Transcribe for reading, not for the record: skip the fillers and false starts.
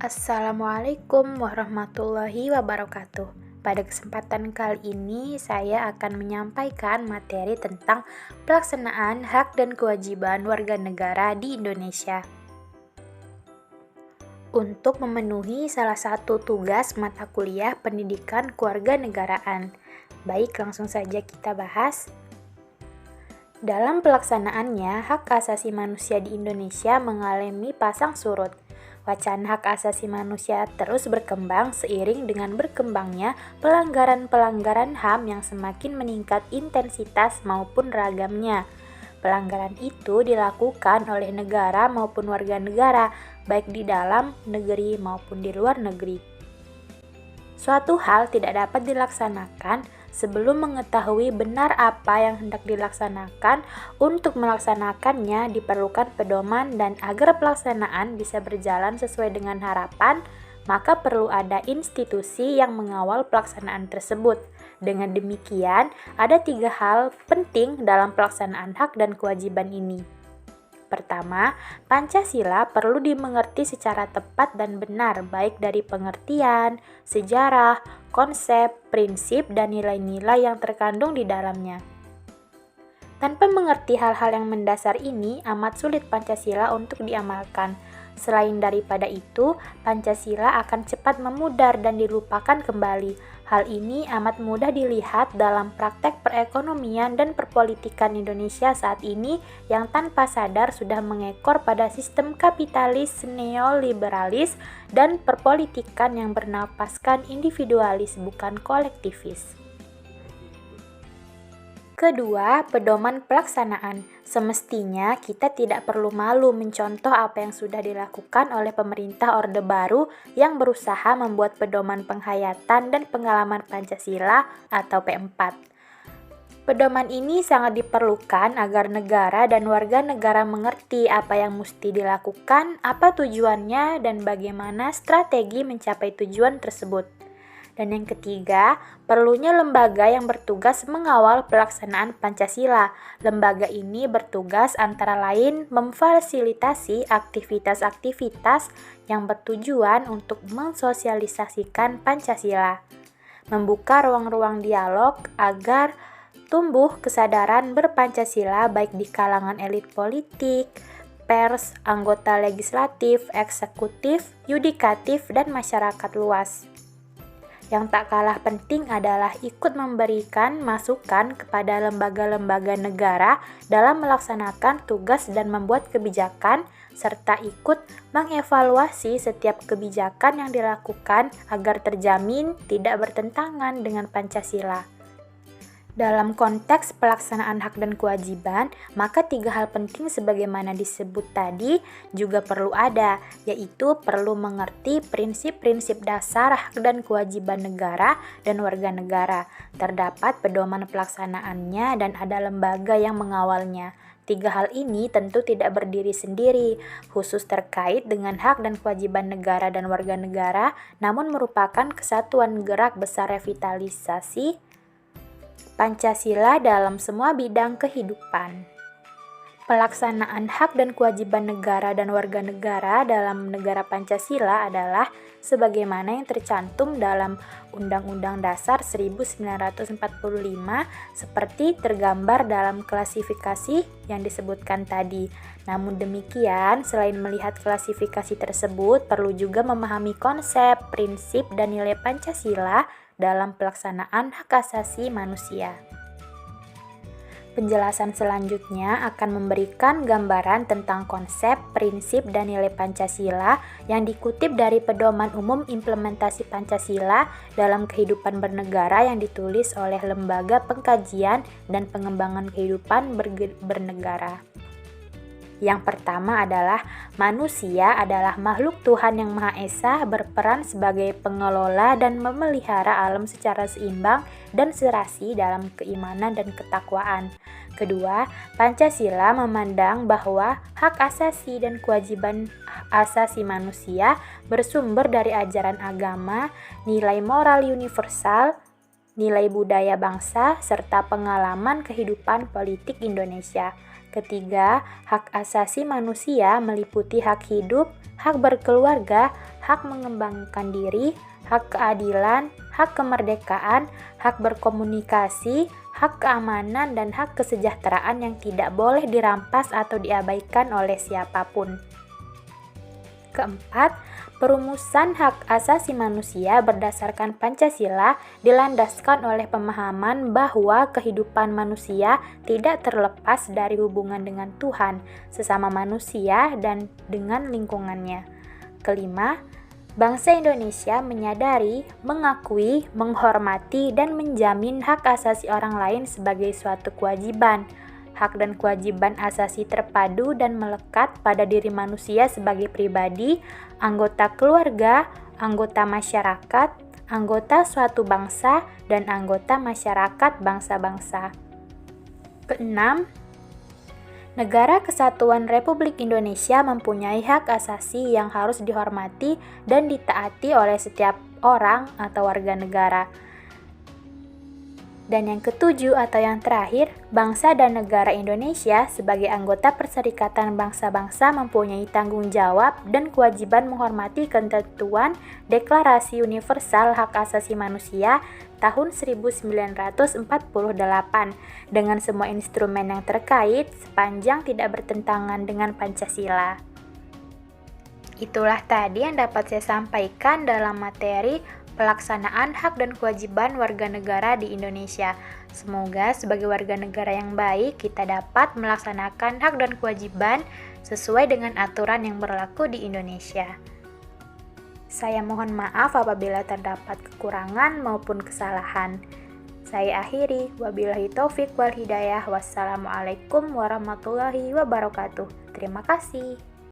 Assalamualaikum warahmatullahi wabarakatuh. Pada kesempatan kali ini, saya akan menyampaikan materi tentang pelaksanaan hak dan kewajiban warga negara di Indonesia. Untuk memenuhi salah satu tugas mata kuliah pendidikan kewarganegaraan. Baik, langsung saja kita bahas. Dalam pelaksanaannya, hak asasi manusia di Indonesia mengalami pasang surut. Wacana hak asasi manusia terus berkembang seiring dengan berkembangnya pelanggaran-pelanggaran HAM yang semakin meningkat intensitas maupun ragamnya. Pelanggaran itu dilakukan oleh negara maupun warga negara, baik di dalam negeri maupun di luar negeri. Suatu hal tidak dapat dilaksanakan sebelum mengetahui benar apa yang hendak dilaksanakan. Untuk melaksanakannya diperlukan pedoman, dan agar pelaksanaan bisa berjalan sesuai dengan harapan, maka perlu ada institusi yang mengawal pelaksanaan tersebut. Dengan demikian, ada 3 hal penting dalam pelaksanaan hak dan kewajiban ini. Pertama, Pancasila perlu dimengerti secara tepat dan benar, baik dari pengertian, sejarah, konsep, prinsip, dan nilai-nilai yang terkandung di dalamnya. Tanpa mengerti hal-hal yang mendasar ini, amat sulit Pancasila untuk diamalkan. Selain daripada itu, Pancasila akan cepat memudar dan dilupakan kembali. Hal ini amat mudah dilihat dalam praktek perekonomian dan perpolitikan Indonesia saat ini yang tanpa sadar sudah mengekor pada sistem kapitalis, neoliberalis, dan perpolitikan yang bernapaskan individualis bukan kolektivis. Kedua, pedoman pelaksanaan. Semestinya kita tidak perlu malu mencontoh apa yang sudah dilakukan oleh pemerintah Orde Baru yang berusaha membuat pedoman penghayatan dan pengalaman Pancasila atau P4. Pedoman ini sangat diperlukan agar negara dan warga negara mengerti apa yang mesti dilakukan, apa tujuannya, dan bagaimana strategi mencapai tujuan tersebut. Dan yang ketiga, perlunya lembaga yang bertugas mengawal pelaksanaan Pancasila. Lembaga ini bertugas antara lain memfasilitasi aktivitas-aktivitas yang bertujuan untuk mensosialisasikan Pancasila, membuka ruang-ruang dialog agar tumbuh kesadaran berpancasila baik di kalangan elit politik, pers, anggota legislatif, eksekutif, yudikatif, dan masyarakat luas. Yang tak kalah penting adalah ikut memberikan masukan kepada lembaga-lembaga negara dalam melaksanakan tugas dan membuat kebijakan, serta ikut mengevaluasi setiap kebijakan yang dilakukan agar terjamin tidak bertentangan dengan Pancasila. Dalam konteks pelaksanaan hak dan kewajiban, maka 3 hal penting sebagaimana disebut tadi juga perlu ada, yaitu perlu mengerti prinsip-prinsip dasar hak dan kewajiban negara dan warga negara. Terdapat pedoman pelaksanaannya dan ada lembaga yang mengawalnya. 3 hal ini tentu tidak berdiri sendiri, khusus terkait dengan hak dan kewajiban negara dan warga negara, namun merupakan kesatuan gerak besar revitalisasi Pancasila dalam semua bidang kehidupan. Pelaksanaan hak dan kewajiban negara dan warga negara dalam negara Pancasila adalah sebagaimana yang tercantum dalam Undang-Undang Dasar 1945 seperti tergambar dalam klasifikasi yang disebutkan tadi. Namun demikian, selain melihat klasifikasi tersebut, perlu juga memahami konsep, prinsip, dan nilai Pancasila dalam pelaksanaan hak asasi manusia. Penjelasan selanjutnya akan memberikan gambaran tentang konsep, prinsip, dan nilai Pancasila yang dikutip dari Pedoman Umum Implementasi Pancasila dalam Kehidupan Bernegara yang ditulis oleh Lembaga Pengkajian dan Pengembangan Kehidupan Bernegara. Yang pertama adalah manusia adalah makhluk Tuhan yang Maha Esa, berperan sebagai pengelola dan memelihara alam secara seimbang dan serasi dalam keimanan dan ketakwaan. Kedua, Pancasila memandang bahwa hak asasi dan kewajiban asasi manusia bersumber dari ajaran agama, nilai moral universal, nilai budaya bangsa, serta pengalaman kehidupan politik Indonesia. Ketiga, hak asasi manusia meliputi hak hidup, hak berkeluarga, hak mengembangkan diri, hak keadilan, hak kemerdekaan, hak berkomunikasi, hak keamanan, dan hak kesejahteraan yang tidak boleh dirampas atau diabaikan oleh siapapun. Keempat, perumusan hak asasi manusia berdasarkan Pancasila dilandaskan oleh pemahaman bahwa kehidupan manusia tidak terlepas dari hubungan dengan Tuhan, sesama manusia, dan dengan lingkungannya. Kelima, bangsa Indonesia menyadari, mengakui, menghormati, dan menjamin hak asasi orang lain sebagai suatu kewajiban. Hak dan kewajiban asasi terpadu dan melekat pada diri manusia sebagai pribadi, anggota keluarga, anggota masyarakat, anggota suatu bangsa, dan anggota masyarakat bangsa-bangsa. Keenam, Negara Kesatuan Republik Indonesia mempunyai hak asasi yang harus dihormati dan ditaati oleh setiap orang atau warga negara. Dan yang ketujuh atau yang terakhir, bangsa dan negara Indonesia sebagai anggota Perserikatan Bangsa-Bangsa mempunyai tanggung jawab dan kewajiban menghormati ketentuan Deklarasi Universal Hak Asasi Manusia tahun 1948 dengan semua instrumen yang terkait sepanjang tidak bertentangan dengan Pancasila. Itulah tadi yang dapat saya sampaikan dalam materi pelaksanaan hak dan kewajiban warga negara di Indonesia. Semoga sebagai warga negara yang baik kita dapat melaksanakan hak dan kewajiban sesuai dengan aturan yang berlaku di Indonesia. Saya mohon maaf apabila terdapat kekurangan maupun kesalahan. Saya akhiri, wabillahi taufik wal hidayah. Wassalamualaikum warahmatullahi wabarakatuh. Terima kasih.